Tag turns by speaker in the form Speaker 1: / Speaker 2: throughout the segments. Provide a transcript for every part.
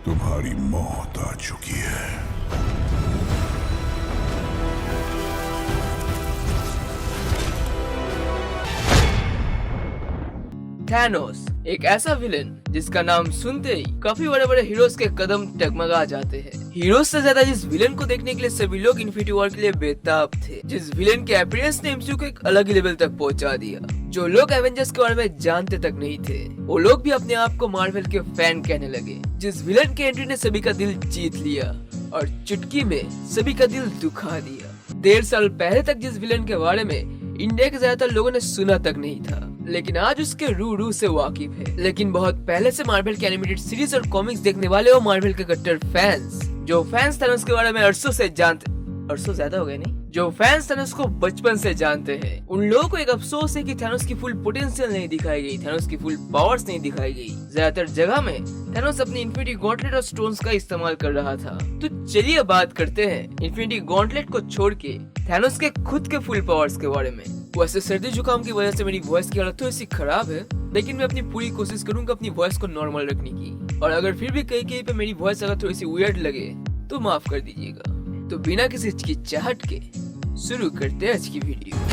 Speaker 1: तुम्हारी मौत आ चुकी है।
Speaker 2: थैनोस एक ऐसा विलेन जिसका नाम सुनते ही काफी बड़े बड़े हीरोज के कदम टगमगा जाते हैं। हीरोज से ज्यादा जिस विलेन को देखने के लिए सभी लोग इन्फिनिटी वॉर के लिए बेताब थे, जिस विलेन के अपीयरेंस ने एमसीयू को एक अलग ही लेवल तक पहुंचा दिया। जो लोग एवेंजर्स के बारे में जानते तक नहीं थे, वो लोग भी अपने आप को मार्वल के फैन कहने लगे। जिस विलेन के एंट्री ने सभी का दिल जीत लिया और चुटकी में सभी का दिल दुखा दिया। 1.5 साल पहले तक जिस विलेन के बारे में इंडिया के ज्यादातर लोगों ने सुना तक नहीं था, लेकिन आज उसके रू से वाकिफ है। लेकिन बहुत पहले से मार्वल के एनिमेटेड सीरीज और कॉमिक्स देखने वाले और मार्वल के कट्टर फैंस, जो फैंस थैनोस के बारे में अरसों ज्यादा हो गए नहीं, जो फैंस थैनोस को बचपन से जानते हैं, उन लोगों को एक अफसोस है कि थैनोस की फुल पोटेंशियल नहीं दिखाई गई, थैनोस की फुल पावर्स नहीं दिखाई गई। ज्यादातर जगह में थैनोस अपनी इन्फिनिटी गॉन्टलेट और स्टोन्स का इस्तेमाल कर रहा था। तो चलिए बात करते हैं इन्फिनिटी गॉन्टलेट को छोड़ के थैनोस के खुद के फुल पावर्स के बारे में। वैसे सर्दी जुकाम की वजह से मेरी वॉइस की हालत थोड़ी सी खराब है, लेकिन मैं अपनी पूरी कोशिश करूंगा अपनी वॉइस को नॉर्मल रखने की। और अगर फिर भी कहीं पे मेरी वॉइस अगर थोड़ी सी वियर्ड लगे तो माफ कर दीजिएगा। तो बिना किसी हिचकिचाहट के शुरू करते हैं आज की वीडियो।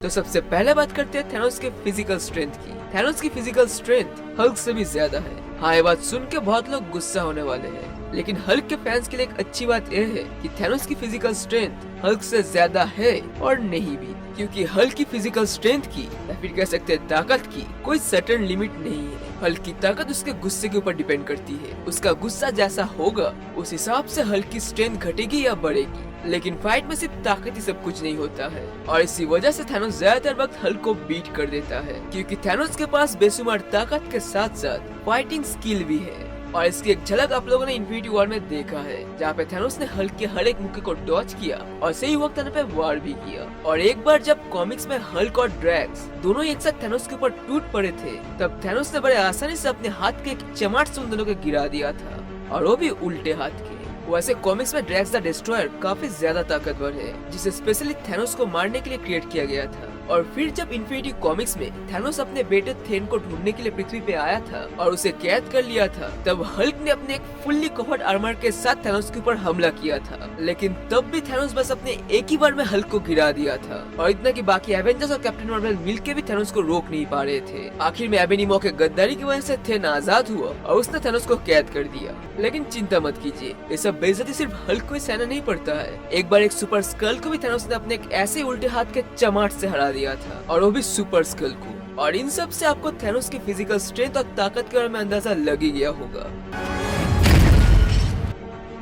Speaker 2: तो सबसे पहले बात करते हैं थैनोस के फिजिकल स्ट्रेंथ की। थैनोस की फिजिकल स्ट्रेंथ हल्क से भी ज्यादा है। हाँ, ये बात सुन के बहुत लोग गुस्सा होने वाले हैं, लेकिन हल्क के फैंस के लिए एक अच्छी बात यह है कि थैनोस की फिजिकल स्ट्रेंथ हल्क से ज्यादा है और नहीं भी, क्योंकि हल्क की फिजिकल स्ट्रेंथ की या फिर कह सकते हैं ताकत की कोई सर्टेन लिमिट नहीं है। हल्क की ताकत उसके गुस्से के ऊपर डिपेंड करती है। उसका गुस्सा जैसा होगा उस हिसाब से हल्क की स्ट्रेंथ घटेगी या बढ़ेगी। लेकिन फाइट में सिर्फ ताकत ही सब कुछ नहीं होता है, और इसी वजह से थैनोस ज्यादातर वक्त हल्क को बीट कर देता है, क्योंकि थैनोस के पास बेशुमार ताकत के साथ साथ फाइटिंग स्किल भी है। और इसकी एक झलक आप लोगों ने इन्फिनिटी वॉर में देखा है, जहाँ पे थैनोस ने हल्क के हर एक मुक्के को डॉच किया और सही वक्त आने पे वार भी किया। और एक बार जब कॉमिक्स में हल्क और ड्रैक्स दोनों एक साथ थैनोस के ऊपर टूट पड़े थे, तब थैनोस ने बड़े आसानी से अपने हाथ के एक चमाट से उन दोनों को गिरा दिया था, और वो भी उल्टे हाथ के। वैसे कॉमिक्स में ड्रैक्स द डिस्ट्रॉयर काफी ज्यादा ताकतवर है, जिसे स्पेशली थैनोस को मारने के लिए क्रिएट किया गया था। और फिर जब इन्फिनिटी कॉमिक्स में थैनोस अपने बेटे थेन को ढूंढने के लिए पृथ्वी पे आया था और उसे कैद कर लिया था, तब हल्क ने अपने एक फुल्ली कवर्ड आर्मर के साथ थैनोस के ऊपर हमला किया था। लेकिन तब भी थैनोस बस अपने एक ही बार में हल्क को गिरा दिया था, और इतना कि बाकी एवेंजर्स और कैप्टन मार्वल मिलके भी थैनोस को रोक नहीं पा रहे थे। आखिर में एबेनिमो के गद्दारी की वजह से थेन आजाद हुआ और उसने थैनोस को कैद कर दिया। लेकिन चिंता मत कीजिए, ये सब बेइज्जती सिर्फ हल्क को ही सहना नहीं पड़ता है। एक बार एक सुपर स्कल को भी थैनोस ने अपने एक ऐसे उल्टे हाथ के चमाट से हरा दिया था, और वो भी सुपर स्कल को। और इन सब से आपको थैनोस की फिजिकल स्ट्रेंथ और ताकत के बारे में अंदाजा लग ही गया होगा।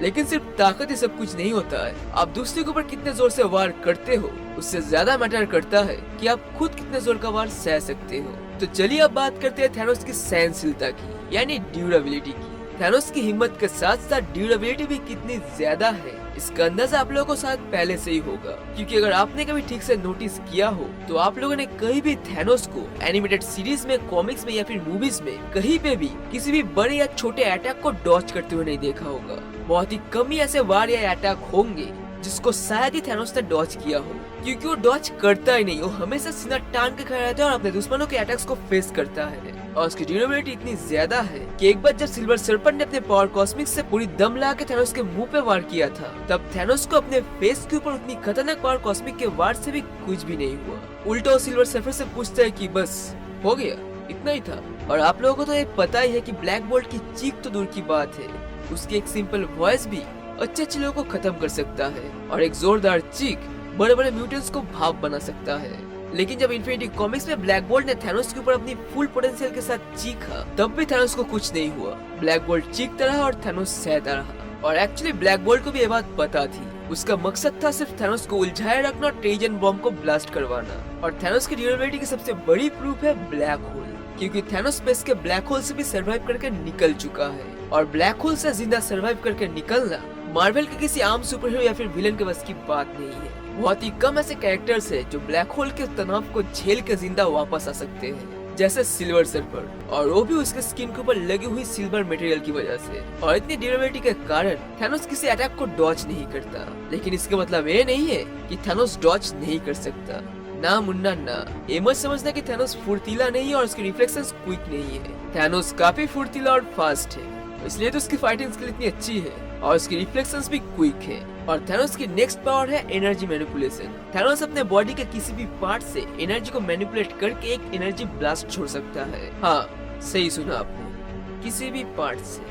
Speaker 2: लेकिन सिर्फ ताकत ही सब कुछ नहीं होता है। आप दूसरे के ऊपर कितने जोर से वार करते हो, उससे ज्यादा मैटर करता है कि आप खुद कितने जोर का वार सह सकते हो। तो चलिए अब बात करते हैं थैनोस की सहनशीलता की, यानी ड्यूरेबिलिटी की। थैनोस की हिम्मत के साथ साथ ड्यूरेबिलिटी भी कितनी ज्यादा है, इसका अंदाजा आप लोगों को शायद पहले से ही होगा, क्योंकि अगर आपने कभी ठीक से नोटिस किया हो तो आप लोगों ने कहीं भी थैनोस को एनिमेटेड सीरीज में, कॉमिक्स में या फिर मूवीज में कहीं पे भी किसी भी बड़े या छोटे अटैक को डॉच करते हुए नहीं देखा होगा। बहुत ही कम ही ऐसे वार या अटैक होंगे जिसको शायद ही थैनोस ने डॉच किया हो, क्योंकि वो डॉच करता ही नहीं, वो हमेशा सीना टांग के खड़ा रहता है और अपने दुश्मनों के अटैक्स को फेस करता है। और उसकी ड्यूरेबिलिटी इतनी ज्यादा है कि एक बार जब सिल्वर सर्पेंट ने अपने पावर कॉस्मिक से पूरी दम लगा के थैनोस के मुंह पे वार किया था, तब थैनोस को अपने फेस के ऊपर उतनी खतरनाक पावर कॉस्मिक के वार से भी कुछ भी नहीं हुआ। उल्टा सिल्वर सर्फर से पूछता है कि बस हो गया, इतना ही था। और आप लोगों को तो ये पता ही है कि ब्लैक बोल्ट की चीख तो दूर की बात है, उसकी एक सिंपल वॉइस भी अच्छे लोगों को खत्म कर सकता है, और एक जोरदार चीख बड़े बड़े म्यूटेंट्स को भाप बना सकता है। लेकिन जब इन्फिनिटी कॉमिक्स में ब्लैक बोल्ट ने थैनोस के ऊपर अपनी फुल पोटेंशियल के साथ चीखा, तब भी थैनोस को कुछ नहीं हुआ। ब्लैक बोल्ट चीखता रहा और थैनोस सहता रहा। और एक्चुअली ब्लैक बोल्ट को भी ये बात पता थी, उसका मकसद था सिर्फ थैनोस को उलझाए रखना और ट्रेजन बॉम्ब को ब्लास्ट करवाना। और थैनोस की ड्यूरेबिलिटी की सबसे बड़ी प्रूफ है ब्लैक होल। क्योंकि थैनोस स्पेस के ब्लैक होल से भी सरवाइव करके निकल चुका है, और ब्लैक होल से जिंदा सरवाइव करके निकलना मार्वल के किसी आम सुपर हीरो या फिर विलन के बस की बात नहीं है। बहुत ही कम ऐसे कैरेक्टर्स है जो ब्लैक होल के तनाव को झेल के जिंदा वापस आ सकते हैं, जैसे सिल्वर सर्फर, और वो भी उसके स्किन के ऊपर लगी हुई सिल्वर मटेरियल की वजह से। और इतनी ड्यूरेबिलिटी के कारण थैनोस किसी अटैक को डॉज नहीं करता, लेकिन इसका मतलब ये नहीं है कि थैनोस डॉज नहीं कर सकता। ना मुन्ना ना, ये मत समझना कि थैनोस फुर्तीला नहीं है और उसकी रिफ्लेक्शंस क्विक नहीं है। थैनोस काफी फुर्तीला और फास्ट है, इसलिए तो उसकी फाइटिंग स्किल इतनी अच्छी है और उसकी रिफ्लेक्शंस भी क्विक है। और थैनोस की नेक्स्ट पावर है एनर्जी मैनिपुलेशन। थैनोस अपने बॉडी के किसी भी पार्ट से एनर्जी को मैनिपुलेट करके एक एनर्जी ब्लास्ट छोड़ सकता है। हाँ, सही सुना आपने, किसी भी पार्ट से।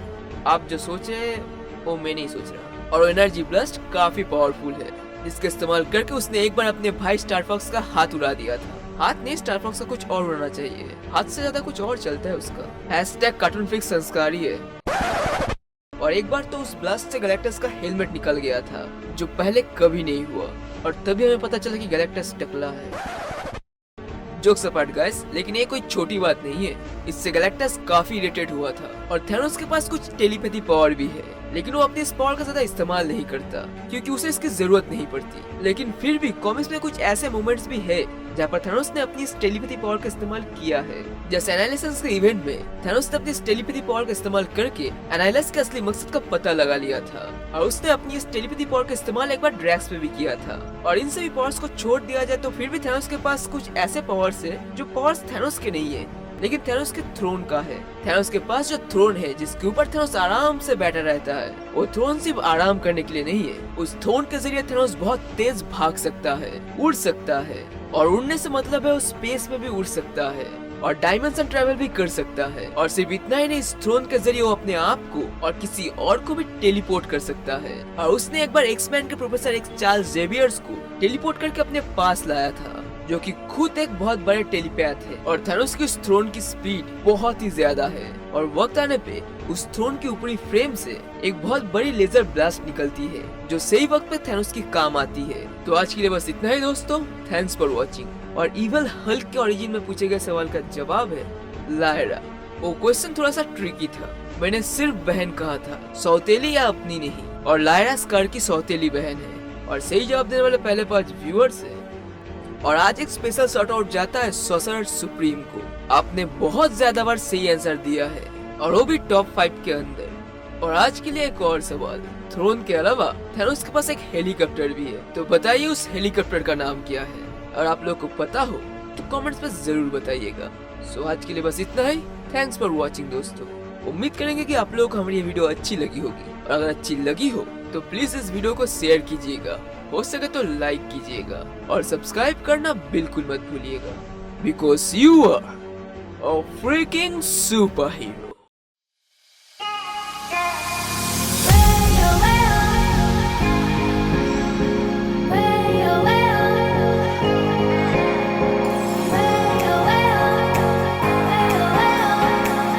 Speaker 2: आप जो सोचे वो मैं नहीं सोच रहा। और एनर्जी ब्लास्ट काफी पावरफुल है, जिसका इस्तेमाल करके उसने एक बार अपने भाई स्टार फॉक्स का हाथ उड़ा दिया था। हाथ नहीं, स्टार फॉक्स का कुछ और उड़ाना चाहिए, हाथ से ज्यादा कुछ और चलता है उसका। #कार्टून फिक्स संस्कारी है। और एक बार तो उस ब्लास्ट से गैलेक्टस का हेलमेट निकल गया था, जो पहले कभी नहीं हुआ, और तभी हमें पता चला कि गैलेक्टस टकला है। जोक्स अपार्ट गाइस, लेकिन ये कोई छोटी बात नहीं है। इससे गैलेक्टस काफी इरिटेट हुआ था। और थैनोस के पास कुछ टेलीपैथी पावर भी है, लेकिन वो अपनी इस पावर का ज्यादा इस्तेमाल नहीं करता, क्योंकि उसे इसकी जरूरत नहीं पड़ती। लेकिन फिर भी कॉमिक्स में कुछ ऐसे मोमेंट्स भी है जहाँ पर थैनोस ने अपनी इस टेलीपैथी पावर का इस्तेमाल किया है। जैसे एनालिसिस के इवेंट में थैनोस ने अपनी इस टेलीपैथी पावर का इस्तेमाल करके एनालिसिस के असली मकसद का पता लगा लिया था, और उसने अपनी इस टेलीपैथी पावर का इस्तेमाल एक बार ड्रैक्स पे भी किया था। और इन सभी पावर्स को छोड़ दिया जाए तो फिर भी थैनोस के पास कुछ ऐसे पावर्स है जो पावर्स थैनोस के नहीं है, लेकिन थैनोस के थ्रोन का है। थैनोस के पास जो थ्रोन है जिसके ऊपर थैनोस आराम से बैठा रहता है, वो थ्रोन सिर्फ आराम करने के लिए नहीं है। उस थ्रोन के जरिए थैनोस बहुत तेज भाग सकता है, उड़ सकता है, और उड़ने से मतलब है वो स्पेस में भी उड़ सकता है और डायमेंशन ट्रैवल भी कर सकता है। और सिर्फ इतना ही नहीं, इस थ्रोन के जरिए वो अपने आप को और किसी और को भी टेलीपोर्ट कर सकता है। और उसने एक बार एक्स-मैन के प्रोफेसर एक्स चार्ल्स जेवियर्स को टेलीपोर्ट करके अपने पास लाया था, जो कि खुद एक बहुत बड़े टेलीपैथ है। और थैनोस की उस थ्रोन की स्पीड बहुत ही ज्यादा है, और वक्त आने पे उस थ्रोन की ऊपरी फ्रेम से एक बहुत बड़ी लेजर ब्लास्ट निकलती है, जो सही वक्त पे थैनोस की काम आती है। तो आज के लिए बस इतना ही दोस्तों, थैंक्स फॉर वॉचिंग। और इवल हल्क के ओरिजिन में पूछे गए सवाल का जवाब है लायरा। वो क्वेश्चन थोड़ा सा ट्रिकी था, मैंने सिर्फ बहन कहा था, सौतेली या अपनी नहीं, और लायरा स्कार की सौतेली बहन है। और सही जवाब देने वाले पहले 5 व्यूअर्स है। और आज एक स्पेशल शॉट आउट जाता है सॉर्सरर सुप्रीम को। आपने बहुत ज्यादा बार सही आंसर दिया है, और वो भी टॉप 5 के अंदर। और आज के लिए एक और सवाल, थ्रोन के अलावा थैनोस के पास एक हेलीकॉप्टर भी है, तो बताइए उस हेलीकॉप्टर का नाम क्या है? और आप लोग को पता हो तो कमेंट्स में जरूर बताइएगा। सो आज के लिए बस इतना ही। थैंक्स फॉर वॉचिंग दोस्तों। उम्मीद करेंगे कि आप लोगों को हमारी ये वीडियो अच्छी लगी होगी, और अगर अच्छी लगी हो तो प्लीज इस वीडियो को शेयर कीजिएगा, हो सके तो लाइक कीजिएगा, और सब्सक्राइब करना बिल्कुल मत भूलिएगा, because you are a freaking super hero.